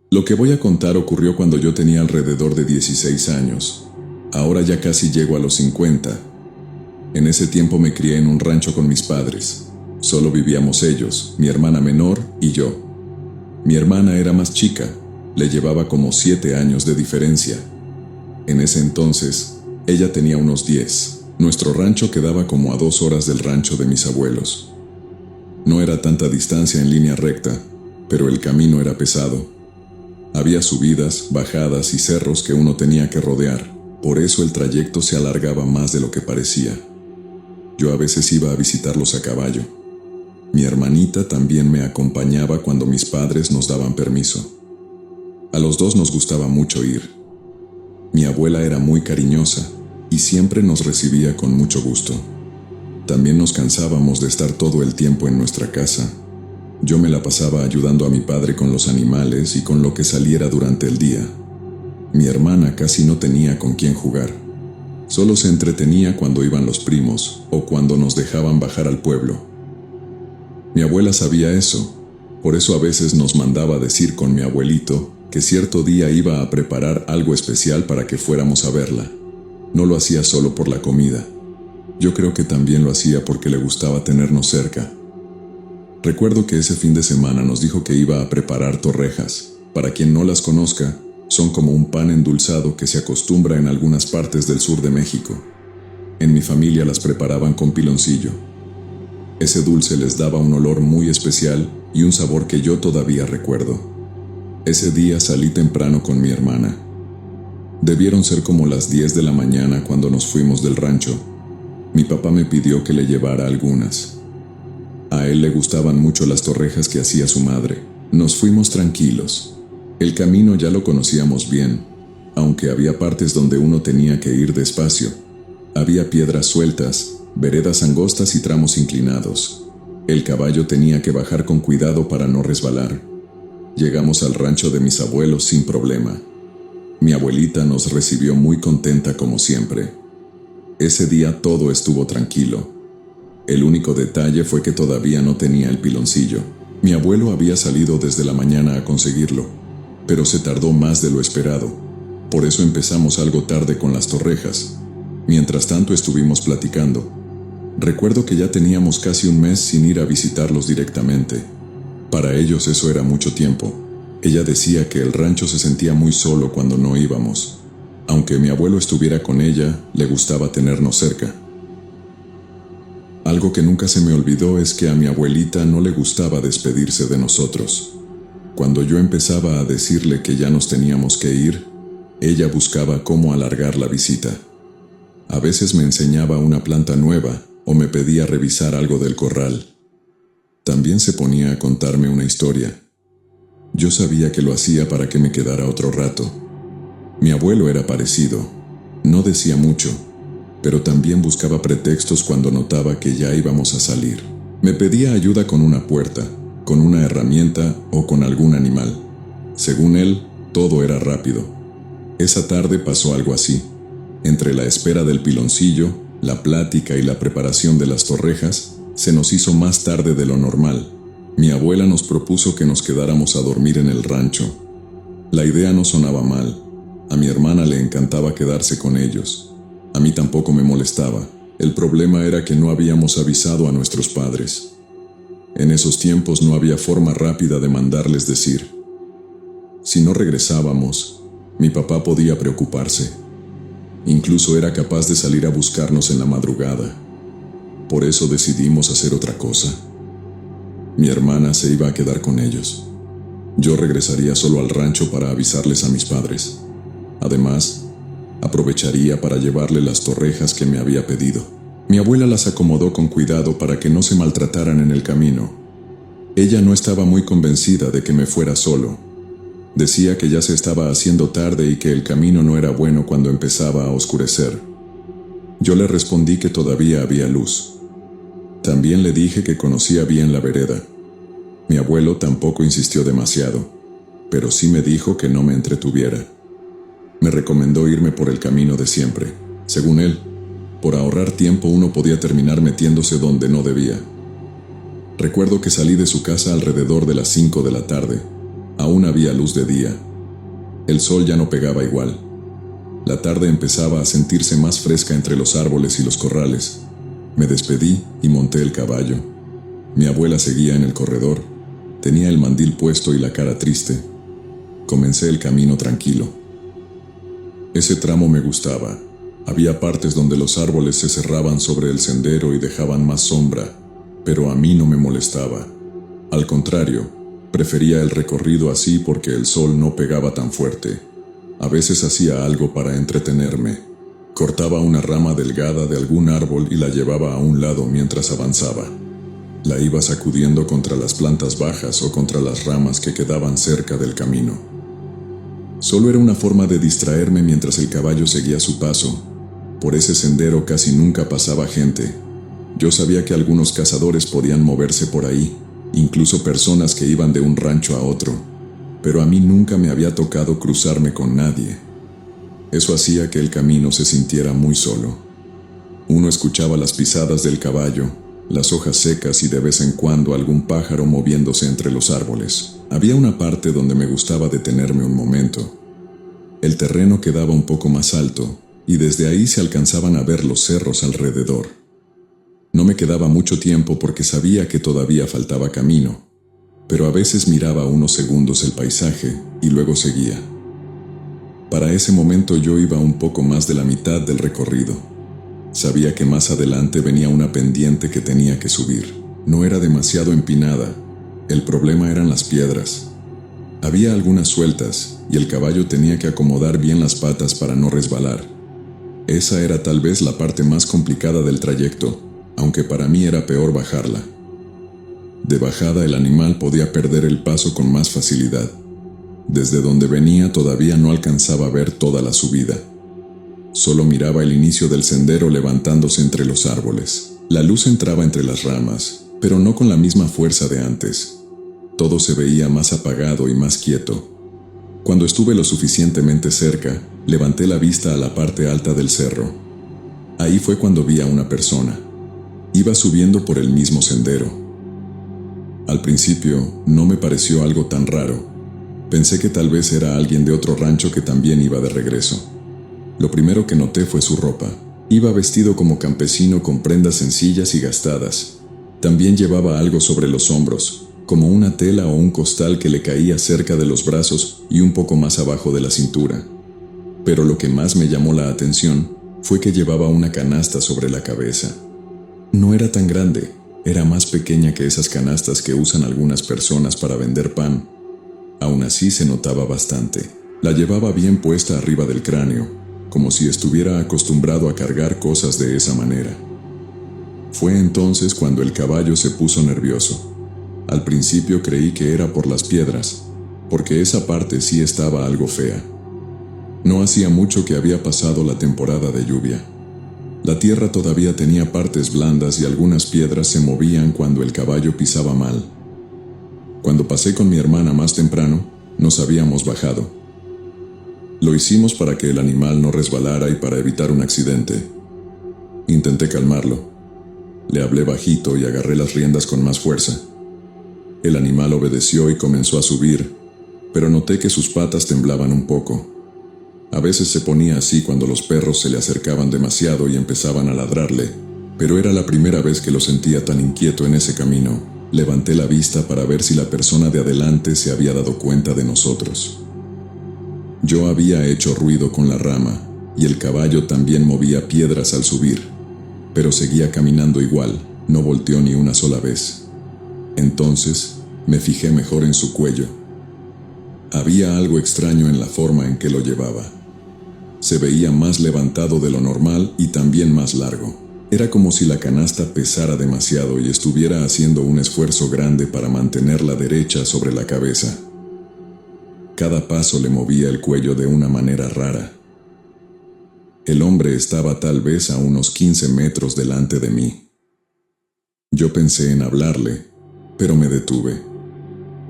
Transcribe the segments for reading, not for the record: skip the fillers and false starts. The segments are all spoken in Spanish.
Lo que voy a contar ocurrió cuando yo tenía alrededor de 16 años. Ahora ya casi llego a los 50. En ese tiempo me crié en un rancho con mis padres. Solo vivíamos ellos, mi hermana menor y yo. Mi hermana era más chica, le llevaba como 7 años de diferencia. En ese entonces, ella tenía unos 10. Nuestro rancho quedaba como a 2 horas del rancho de mis abuelos. No era tanta distancia en línea recta, pero el camino era pesado. Había subidas, bajadas y cerros que uno tenía que rodear, por eso el trayecto se alargaba más de lo que parecía. Yo a veces iba a visitarlos a caballo. Mi hermanita también me acompañaba cuando mis padres nos daban permiso. A los dos nos gustaba mucho ir. Mi abuela era muy cariñosa y siempre nos recibía con mucho gusto. También nos cansábamos de estar todo el tiempo en nuestra casa. Yo me la pasaba ayudando a mi padre con los animales y con lo que saliera durante el día. Mi hermana casi no tenía con quién jugar. Solo se entretenía cuando iban los primos o cuando nos dejaban bajar al pueblo. Mi abuela sabía eso, por eso a veces nos mandaba decir con mi abuelito que cierto día iba a preparar algo especial para que fuéramos a verla. No lo hacía solo por la comida. Yo creo que también lo hacía porque le gustaba tenernos cerca. Recuerdo que ese fin de semana nos dijo que iba a preparar torrejas. Para quien no las conozca, son como un pan endulzado que se acostumbra en algunas partes del sur de México. En mi familia las preparaban con piloncillo. Ese dulce les daba un olor muy especial y un sabor que yo todavía recuerdo. Ese día salí temprano con mi hermana. Debieron ser como las 10 de la mañana cuando nos fuimos del rancho. Mi papá me pidió que le llevara algunas. A él le gustaban mucho las torrejas que hacía su madre. Nos fuimos tranquilos. El camino ya lo conocíamos bien, aunque había partes donde uno tenía que ir despacio. Había piedras sueltas, veredas angostas y tramos inclinados. El caballo tenía que bajar con cuidado para no resbalar. Llegamos al rancho de mis abuelos sin problema. Mi abuelita nos recibió muy contenta como siempre. Ese día todo estuvo tranquilo. El único detalle fue que todavía no tenía el piloncillo. Mi abuelo había salido desde la mañana a conseguirlo, pero se tardó más de lo esperado. Por eso empezamos algo tarde con las torrejas. Mientras tanto estuvimos platicando. Recuerdo que ya teníamos casi un mes sin ir a visitarlos directamente. Para ellos eso era mucho tiempo. Ella decía que el rancho se sentía muy solo cuando no íbamos. Aunque mi abuelo estuviera con ella, le gustaba tenernos cerca. Algo que nunca se me olvidó es que a mi abuelita no le gustaba despedirse de nosotros. Cuando yo empezaba a decirle que ya nos teníamos que ir, ella buscaba cómo alargar la visita. A veces me enseñaba una planta nueva o me pedía revisar algo del corral. También se ponía a contarme una historia. Yo sabía que lo hacía para que me quedara otro rato. Mi abuelo era parecido. No decía mucho, pero también buscaba pretextos cuando notaba que ya íbamos a salir. Me pedía ayuda con una puerta, con una herramienta o con algún animal. Según él, todo era rápido. Esa tarde pasó algo así. Entre la espera del piloncillo, la plática y la preparación de las torrejas, se nos hizo más tarde de lo normal. Mi abuela nos propuso que nos quedáramos a dormir en el rancho. La idea no sonaba mal. A mi hermana le encantaba quedarse con ellos. A mí tampoco me molestaba. El problema era que no habíamos avisado a nuestros padres. En esos tiempos no había forma rápida de mandarles decir. Si no regresábamos, mi papá podía preocuparse. Incluso era capaz de salir a buscarnos en la madrugada. Por eso decidimos hacer otra cosa. Mi hermana se iba a quedar con ellos. Yo regresaría solo al rancho para avisarles a mis padres. Además, aprovecharía para llevarle las torrejas que me había pedido. Mi abuela las acomodó con cuidado para que no se maltrataran en el camino. Ella no estaba muy convencida de que me fuera solo. Decía que ya se estaba haciendo tarde y que el camino no era bueno cuando empezaba a oscurecer. Yo le respondí que todavía había luz. También le dije que conocía bien la vereda. Mi abuelo tampoco insistió demasiado, pero sí me dijo que no me entretuviera. Me recomendó irme por el camino de siempre. Según él, por ahorrar tiempo uno podía terminar metiéndose donde no debía. Recuerdo que salí de su casa alrededor de las 5 de la tarde. Aún había luz de día. El sol ya no pegaba igual. La tarde empezaba a sentirse más fresca entre los árboles y los corrales. Me despedí y monté el caballo. Mi abuela seguía en el corredor. Tenía el mandil puesto y la cara triste. Comencé el camino tranquilo. Ese tramo me gustaba. Había partes donde los árboles se cerraban sobre el sendero y dejaban más sombra, pero a mí no me molestaba. Al contrario, prefería el recorrido así porque el sol no pegaba tan fuerte. A veces hacía algo para entretenerme. Cortaba una rama delgada de algún árbol y la llevaba a un lado mientras avanzaba. La iba sacudiendo contra las plantas bajas o contra las ramas que quedaban cerca del camino. Solo era una forma de distraerme mientras el caballo seguía su paso. Por ese sendero casi nunca pasaba gente. Yo sabía que algunos cazadores podían moverse por ahí, incluso personas que iban de un rancho a otro, pero a mí nunca me había tocado cruzarme con nadie. Eso hacía que el camino se sintiera muy solo. Uno escuchaba las pisadas del caballo, las hojas secas y de vez en cuando algún pájaro moviéndose entre los árboles. Había una parte donde me gustaba detenerme un momento. El terreno quedaba un poco más alto, y desde ahí se alcanzaban a ver los cerros alrededor. No me quedaba mucho tiempo porque sabía que todavía faltaba camino, pero a veces miraba unos segundos el paisaje y luego seguía. Para ese momento yo iba un poco más de la mitad del recorrido. Sabía que más adelante venía una pendiente que tenía que subir. No era demasiado empinada, el problema eran las piedras. Había algunas sueltas y el caballo tenía que acomodar bien las patas para no resbalar. Esa era tal vez la parte más complicada del trayecto, aunque para mí era peor bajarla. De bajada el animal podía perder el paso con más facilidad. Desde donde venía todavía no alcanzaba a ver toda la subida. Solo miraba el inicio del sendero levantándose entre los árboles. La luz entraba entre las ramas, pero no con la misma fuerza de antes. Todo se veía más apagado y más quieto. Cuando estuve lo suficientemente cerca, levanté la vista a la parte alta del cerro. Ahí fue cuando vi a una persona. Iba subiendo por el mismo sendero. Al principio, no me pareció algo tan raro. Pensé que tal vez era alguien de otro rancho que también iba de regreso. Lo primero que noté fue su ropa. Iba vestido como campesino con prendas sencillas y gastadas. También llevaba algo sobre los hombros, como una tela o un costal que le caía cerca de los brazos y un poco más abajo de la cintura. Pero lo que más me llamó la atención fue que llevaba una canasta sobre la cabeza. No era tan grande, era más pequeña que esas canastas que usan algunas personas para vender pan. Aún así se notaba bastante. La llevaba bien puesta arriba del cráneo, como si estuviera acostumbrado a cargar cosas de esa manera. Fue entonces cuando el caballo se puso nervioso. Al principio creí que era por las piedras, porque esa parte sí estaba algo fea. No hacía mucho que había pasado la temporada de lluvia. La tierra todavía tenía partes blandas y algunas piedras se movían cuando el caballo pisaba mal. Cuando pasé con mi hermana más temprano, nos habíamos bajado. Lo hicimos para que el animal no resbalara y para evitar un accidente. Intenté calmarlo. Le hablé bajito y agarré las riendas con más fuerza. El animal obedeció y comenzó a subir, pero noté que sus patas temblaban un poco. A veces se ponía así cuando los perros se le acercaban demasiado y empezaban a ladrarle, pero era la primera vez que lo sentía tan inquieto en ese camino. Levanté la vista para ver si la persona de adelante se había dado cuenta de nosotros. Yo había hecho ruido con la rama, y el caballo también movía piedras al subir, pero seguía caminando igual, no volteó ni una sola vez. Entonces, me fijé mejor en su cuello. Había algo extraño en la forma en que lo llevaba. Se veía más levantado de lo normal y también más largo. Era como si la canasta pesara demasiado y estuviera haciendo un esfuerzo grande para mantenerla derecha sobre la cabeza. Cada paso le movía el cuello de una manera rara. El hombre estaba tal vez a unos 15 metros delante de mí. Yo pensé en hablarle, pero me detuve.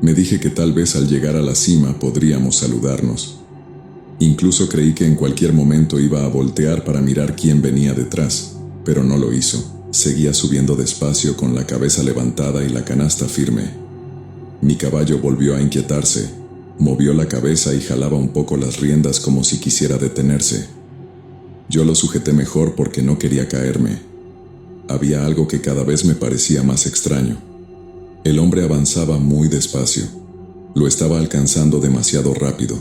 Me dije que tal vez al llegar a la cima podríamos saludarnos. Incluso creí que en cualquier momento iba a voltear para mirar quién venía detrás, pero no lo hizo. Seguía subiendo despacio con la cabeza levantada y la canasta firme. Mi caballo volvió a inquietarse, Movió la cabeza y jalaba un poco las riendas como si quisiera detenerse. Yo lo sujeté mejor porque no quería caerme. Había algo que cada vez me parecía más extraño. El hombre avanzaba muy despacio. Lo estaba alcanzando demasiado rápido.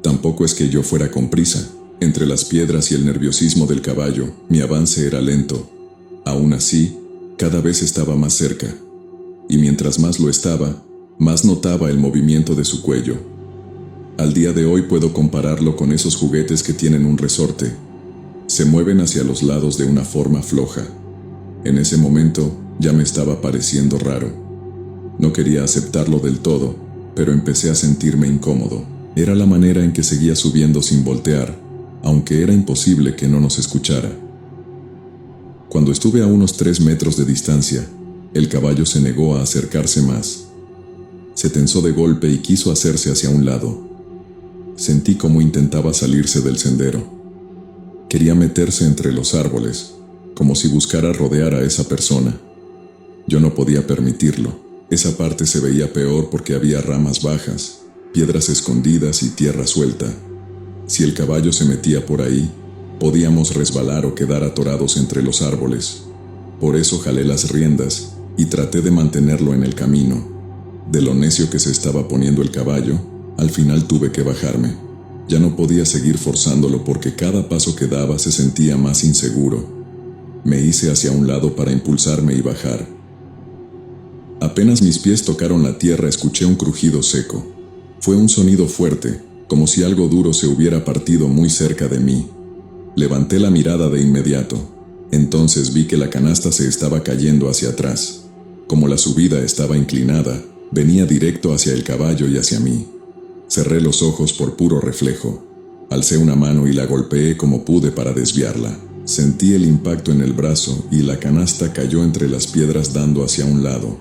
Tampoco es que yo fuera con prisa. Entre las piedras y el nerviosismo del caballo, mi avance era lento. Aún así, cada vez estaba más cerca. Y mientras más lo estaba, más notaba el movimiento de su cuello. Al día de hoy puedo compararlo con esos juguetes que tienen un resorte. Se mueven hacia los lados de una forma floja. En ese momento, ya me estaba pareciendo raro. No quería aceptarlo del todo, pero empecé a sentirme incómodo. Era la manera en que seguía subiendo sin voltear, aunque era imposible que no nos escuchara. Cuando estuve a unos 3 metros de distancia, el caballo se negó a acercarse más. Se tensó de golpe y quiso hacerse hacia un lado. Sentí cómo intentaba salirse del sendero. Quería meterse entre los árboles, como si buscara rodear a esa persona. Yo no podía permitirlo. Esa parte se veía peor porque había ramas bajas, piedras escondidas y tierra suelta. Si el caballo se metía por ahí, podíamos resbalar o quedar atorados entre los árboles. Por eso jalé las riendas y traté de mantenerlo en el camino. De lo necio que se estaba poniendo el caballo, al final tuve que bajarme. Ya no podía seguir forzándolo porque cada paso que daba se sentía más inseguro. Me hice hacia un lado para impulsarme y bajar. Apenas mis pies tocaron la tierra, escuché un crujido seco. Fue un sonido fuerte, como si algo duro se hubiera partido muy cerca de mí. Levanté la mirada de inmediato. Entonces vi que la canasta se estaba cayendo hacia atrás. Como la subida estaba inclinada, venía directo hacia el caballo y hacia mí. Cerré los ojos por puro reflejo. Alcé una mano y la golpeé como pude para desviarla. Sentí el impacto en el brazo y la canasta cayó entre las piedras dando hacia un lado.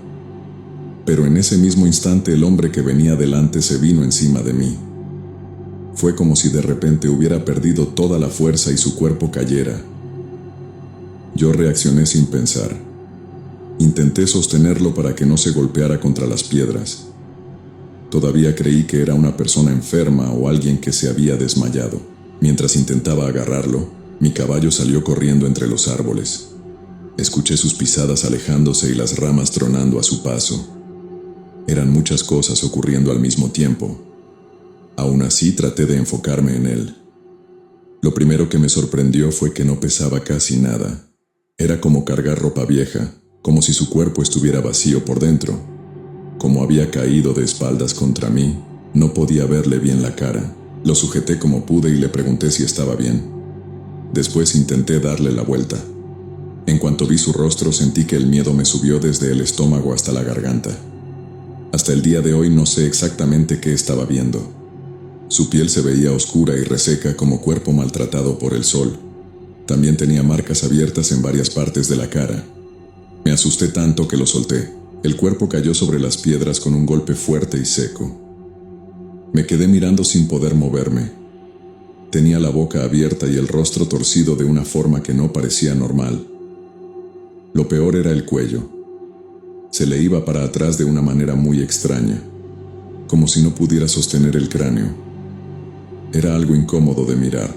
Pero en ese mismo instante el hombre que venía delante se vino encima de mí. Fue como si de repente hubiera perdido toda la fuerza y su cuerpo cayera. Yo reaccioné sin pensar. Intenté sostenerlo para que no se golpeara contra las piedras. Todavía creí que era una persona enferma o alguien que se había desmayado. Mientras intentaba agarrarlo, mi caballo salió corriendo entre los árboles. Escuché sus pisadas alejándose y las ramas tronando a su paso. Eran muchas cosas ocurriendo al mismo tiempo. Aún así traté de enfocarme en él. Lo primero que me sorprendió fue que no pesaba casi nada. Era como cargar ropa vieja, como si su cuerpo estuviera vacío por dentro. Como había caído de espaldas contra mí, no podía verle bien la cara. Lo sujeté como pude y le pregunté si estaba bien. Después intenté darle la vuelta. En cuanto vi su rostro sentí que el miedo me subió desde el estómago hasta la garganta. Hasta el día de hoy no sé exactamente qué estaba viendo. Su piel se veía oscura y reseca como cuerpo maltratado por el sol. También tenía marcas abiertas en varias partes de la cara. Me asusté tanto que lo solté. El cuerpo cayó sobre las piedras con un golpe fuerte y seco. Me quedé mirando sin poder moverme. Tenía la boca abierta y el rostro torcido de una forma que no parecía normal. Lo peor era el cuello. Se le iba para atrás de una manera muy extraña, como si no pudiera sostener el cráneo. Era algo incómodo de mirar.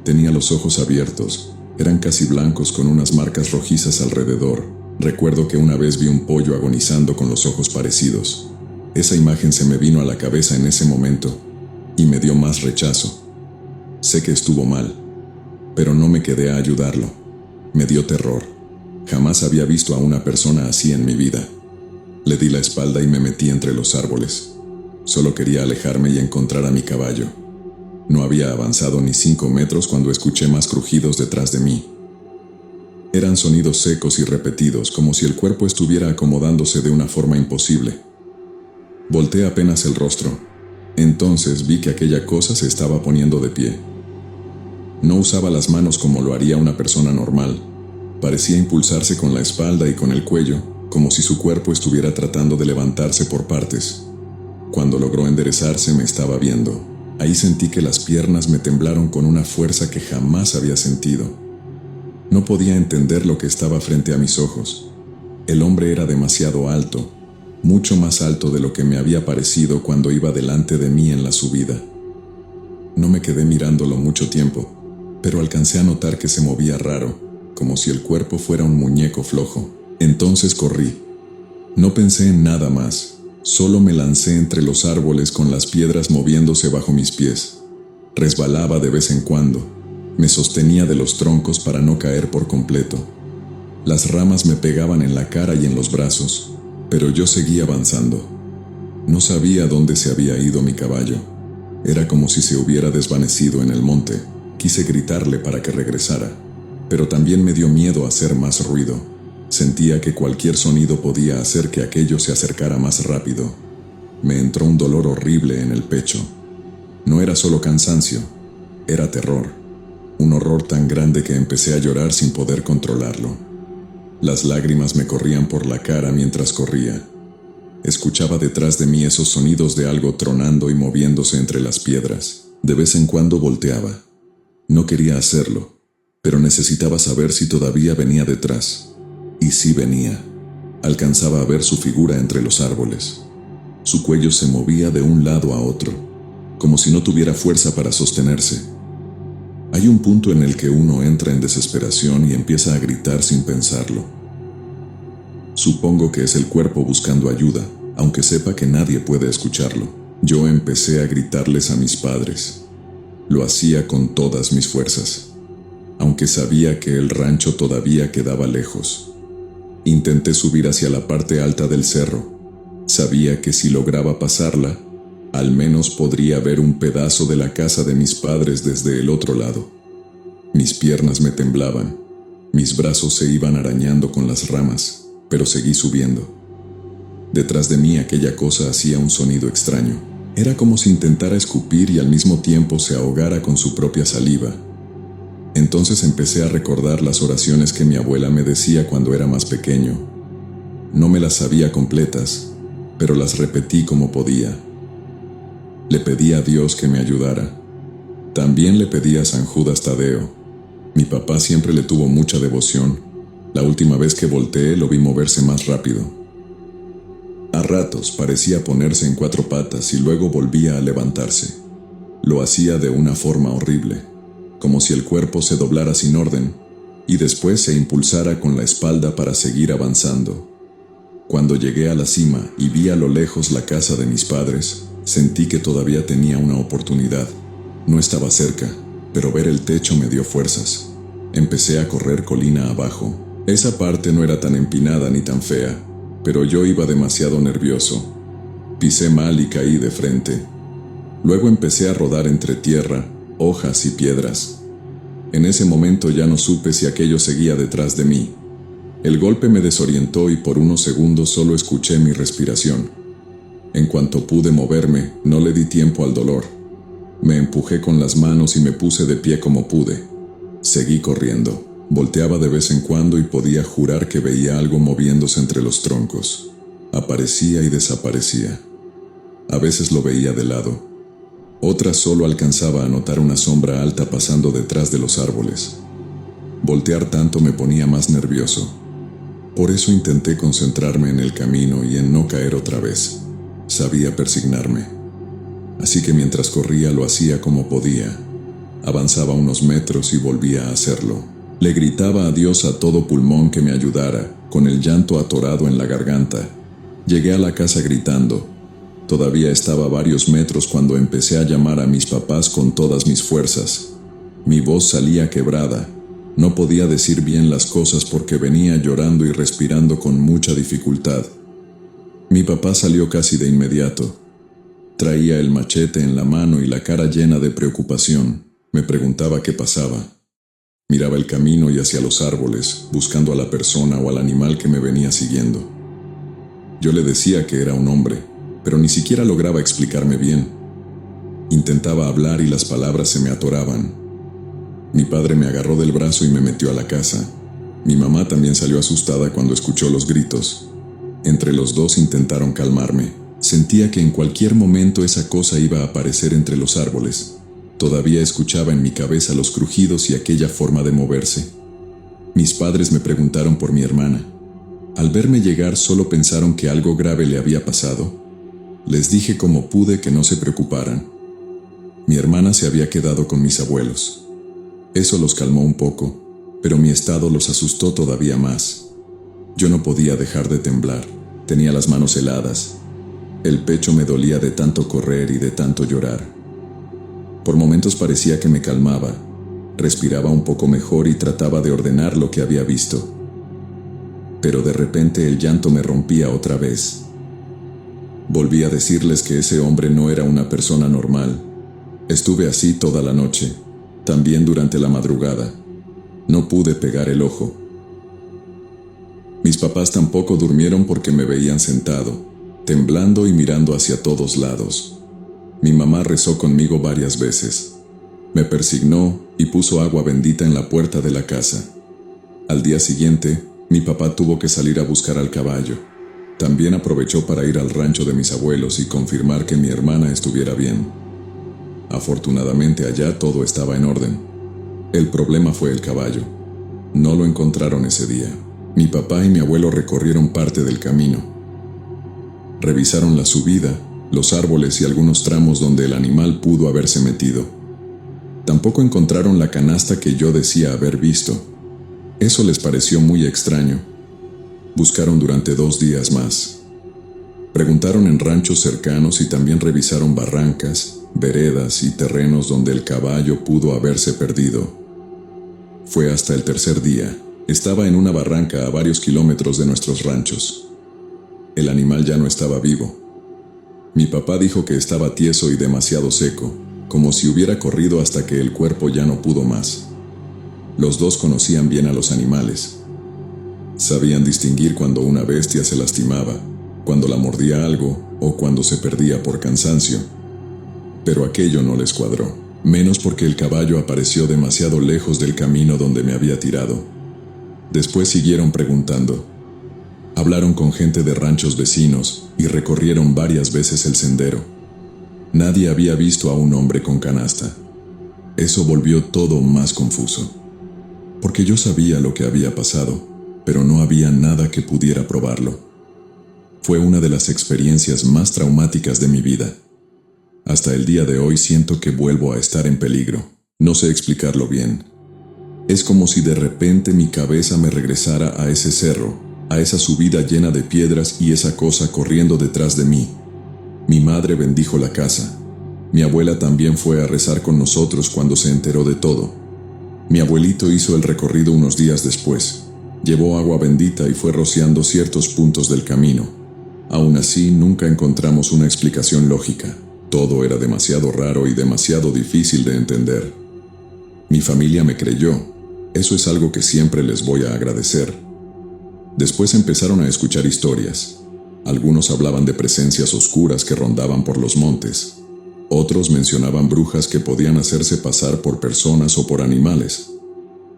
Tenía los ojos abiertos, eran casi blancos con unas marcas rojizas alrededor. Recuerdo que una vez vi un pollo agonizando con los ojos parecidos. Esa imagen se me vino a la cabeza en ese momento y me dio más rechazo. Sé que estuvo mal, pero no me quedé a ayudarlo. Me dio terror. Jamás había visto a una persona así en mi vida. Le di la espalda y me metí entre los árboles. Solo quería alejarme y encontrar a mi caballo. No había avanzado ni 5 metros cuando escuché más crujidos detrás de mí. Eran sonidos secos y repetidos, como si el cuerpo estuviera acomodándose de una forma imposible. Volteé apenas el rostro. Entonces vi que aquella cosa se estaba poniendo de pie. No usaba las manos como lo haría una persona normal. Parecía impulsarse con la espalda y con el cuello, como si su cuerpo estuviera tratando de levantarse por partes. Cuando logró enderezarse me estaba viendo. Ahí sentí que las piernas me temblaron con una fuerza que jamás había sentido. No podía entender lo que estaba frente a mis ojos. El hombre era demasiado alto. mucho más alto de lo que me había parecido cuando iba delante de mí en la subida. No me quedé mirándolo mucho tiempo, pero alcancé a notar que se movía raro, como si el cuerpo fuera un muñeco flojo. Entonces corrí. No pensé en nada más, solo me lancé entre los árboles con las piedras moviéndose bajo mis pies. Resbalaba de vez en cuando, me sostenía de los troncos para no caer por completo. Las ramas me pegaban en la cara y en los brazos, pero yo seguía avanzando. No sabía dónde se había ido mi caballo. Era como si se hubiera desvanecido en el monte. Quise gritarle para que regresara, pero también me dio miedo hacer más ruido. Sentía que cualquier sonido podía hacer que aquello se acercara más rápido. Me entró un dolor horrible en el pecho. No era solo cansancio, era terror. Un horror tan grande que empecé a llorar sin poder controlarlo. Las lágrimas me corrían por la cara mientras corría. Escuchaba detrás de mí esos sonidos de algo tronando y moviéndose entre las piedras. De vez en cuando volteaba. No quería hacerlo, pero necesitaba saber si todavía venía detrás. Y sí venía. Alcanzaba a ver su figura entre los árboles. Su cuello se movía de un lado a otro, como si no tuviera fuerza para sostenerse. Hay un punto en el que uno entra en desesperación y empieza a gritar sin pensarlo. Supongo que es el cuerpo buscando ayuda, aunque sepa que nadie puede escucharlo. Yo empecé a gritarles a mis padres. Lo hacía con todas mis fuerzas, aunque sabía que el rancho todavía quedaba lejos. Intenté subir hacia la parte alta del cerro. Sabía que si lograba pasarla, al menos podría ver un pedazo de la casa de mis padres desde el otro lado. Mis piernas me temblaban, mis brazos se iban arañando con las ramas, pero seguí subiendo. Detrás de mí aquella cosa hacía un sonido extraño. Era como si intentara escupir y al mismo tiempo se ahogara con su propia saliva. Entonces empecé a recordar las oraciones que mi abuela me decía cuando era más pequeño. No me las sabía completas, pero las repetí como podía. Le pedí a Dios que me ayudara. También le pedí a San Judas Tadeo. Mi papá siempre le tuvo mucha devoción. La última vez que volteé lo vi moverse más rápido. A ratos parecía ponerse en 4 patas y luego volvía a levantarse. Lo hacía de una forma horrible, como si el cuerpo se doblara sin orden y después se impulsara con la espalda para seguir avanzando. Cuando llegué a la cima y vi a lo lejos la casa de mis padres, sentí que todavía tenía una oportunidad. No estaba cerca, pero ver el techo me dio fuerzas. Empecé a correr colina abajo. Esa parte no era tan empinada ni tan fea, pero yo iba demasiado nervioso. Pisé mal y caí de frente. Luego empecé a rodar entre tierra, hojas y piedras. En ese momento ya no supe si aquello seguía detrás de mí. El golpe me desorientó y por unos segundos solo escuché mi respiración. En cuanto pude moverme, no le di tiempo al dolor. Me empujé con las manos y me puse de pie como pude. Seguí corriendo. Volteaba de vez en cuando y podía jurar que veía algo moviéndose entre los troncos. Aparecía y desaparecía. A veces lo veía de lado. Otras solo alcanzaba a notar una sombra alta pasando detrás de los árboles. Voltear tanto me ponía más nervioso. Por eso intenté concentrarme en el camino y en no caer otra vez. Sabía persignarme. Así que mientras corría lo hacía como podía. Avanzaba unos metros y volvía a hacerlo. Le gritaba a Dios a todo pulmón que me ayudara, con el llanto atorado en la garganta. Llegué a la casa gritando. Todavía estaba a varios metros cuando empecé a llamar a mis papás con todas mis fuerzas. Mi voz salía quebrada. No podía decir bien las cosas porque venía llorando y respirando con mucha dificultad. Mi papá salió casi de inmediato. Traía el machete en la mano y la cara llena de preocupación. Me preguntaba qué pasaba. Miraba el camino y hacia los árboles, buscando a la persona o al animal que me venía siguiendo. Yo le decía que era un hombre, pero ni siquiera lograba explicarme bien. Intentaba hablar y las palabras se me atoraban. Mi padre me agarró del brazo y me metió a la casa. Mi mamá también salió asustada cuando escuchó los gritos. Entre los dos intentaron calmarme. Sentía que en cualquier momento esa cosa iba a aparecer entre los árboles. Todavía escuchaba en mi cabeza los crujidos y aquella forma de moverse. Mis padres me preguntaron por mi hermana. Al verme llegar solo pensaron que algo grave le había pasado. Les dije como pude que no se preocuparan. Mi hermana se había quedado con mis abuelos. Eso los calmó un poco, pero mi estado los asustó todavía más. Yo no podía dejar de temblar, tenía las manos heladas. El pecho me dolía de tanto correr y de tanto llorar. Por momentos parecía que me calmaba, respiraba un poco mejor y trataba de ordenar lo que había visto. Pero de repente el llanto me rompía otra vez. Volví a decirles que ese hombre no era una persona normal. Estuve así toda la noche, también durante la madrugada. No pude pegar el ojo. Mis papás tampoco durmieron porque me veían sentado, temblando y mirando hacia todos lados. Mi mamá rezó conmigo varias veces. Me persignó y puso agua bendita en la puerta de la casa. Al día siguiente, mi papá tuvo que salir a buscar al caballo. También aprovechó para ir al rancho de mis abuelos y confirmar que mi hermana estuviera bien. Afortunadamente allá todo estaba en orden. El problema fue el caballo. No lo encontraron ese día. Mi papá y mi abuelo recorrieron parte del camino. Revisaron la subida, los árboles y algunos tramos donde el animal pudo haberse metido. Tampoco encontraron la canasta que yo decía haber visto. Eso les pareció muy extraño. Buscaron durante 2 días más. Preguntaron en ranchos cercanos y también revisaron barrancas, veredas y terrenos donde el caballo pudo haberse perdido. Fue hasta el tercer día. Estaba en una barranca a varios kilómetros de nuestros ranchos. El animal ya no estaba vivo. Mi papá dijo que estaba tieso y demasiado seco, como si hubiera corrido hasta que el cuerpo ya no pudo más. Los dos conocían bien a los animales. Sabían distinguir cuando una bestia se lastimaba, cuando la mordía algo o cuando se perdía por cansancio. Pero aquello no les cuadró, menos porque el caballo apareció demasiado lejos del camino donde me había tirado. Después siguieron preguntando. Hablaron con gente de ranchos vecinos y recorrieron varias veces el sendero. Nadie había visto a un hombre con canasta. Eso volvió todo más confuso. Porque yo sabía lo que había pasado, pero no había nada que pudiera probarlo. Fue una de las experiencias más traumáticas de mi vida. Hasta el día de hoy siento que vuelvo a estar en peligro. No sé explicarlo bien. Es como si de repente mi cabeza me regresara a ese cerro, a esa subida llena de piedras y esa cosa corriendo detrás de mí. Mi madre bendijo la casa. Mi abuela también fue a rezar con nosotros cuando se enteró de todo. Mi abuelito hizo el recorrido unos días después. Llevó agua bendita y fue rociando ciertos puntos del camino. Aún así, nunca encontramos una explicación lógica. Todo era demasiado raro y demasiado difícil de entender. Mi familia me creyó. Eso es algo que siempre les voy a agradecer. Después empezaron a escuchar historias. Algunos hablaban de presencias oscuras que rondaban por los montes. Otros mencionaban brujas que podían hacerse pasar por personas o por animales.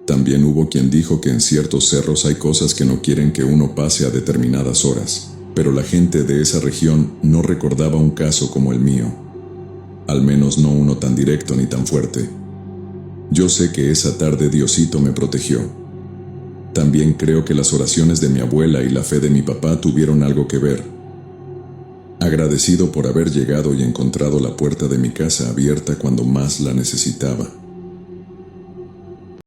También hubo quien dijo que en ciertos cerros hay cosas que no quieren que uno pase a determinadas horas, pero la gente de esa región no recordaba un caso como el mío. Al menos no uno tan directo ni tan fuerte. Yo sé que esa tarde Diosito me protegió. También creo que las oraciones de mi abuela y la fe de mi papá tuvieron algo que ver. Agradecido por haber llegado y encontrado la puerta de mi casa abierta cuando más la necesitaba.